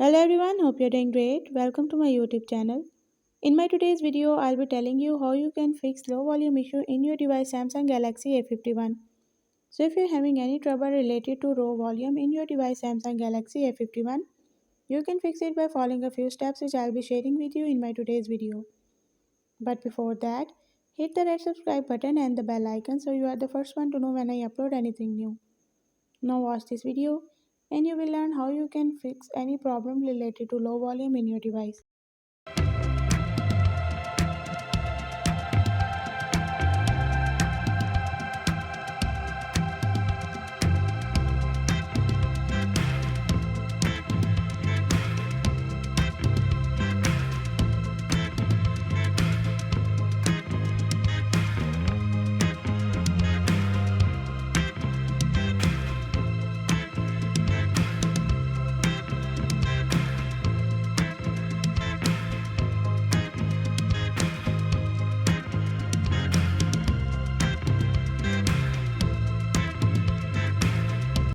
Hello everyone, hope you're doing great. Welcome to my YouTube channel. In my today's video, I'll be telling you how you can fix low volume issue in your device Samsung Galaxy A51. So if you're having any trouble related to low volume in your device Samsung Galaxy A51, you can fix it by following a few steps which I'll be sharing with you in my today's video. But before that, hit the red subscribe button and the bell icon so you are the first one to know when I upload anything new. Now watch this video and you will learn how you can fix any problem related to low volume in your device.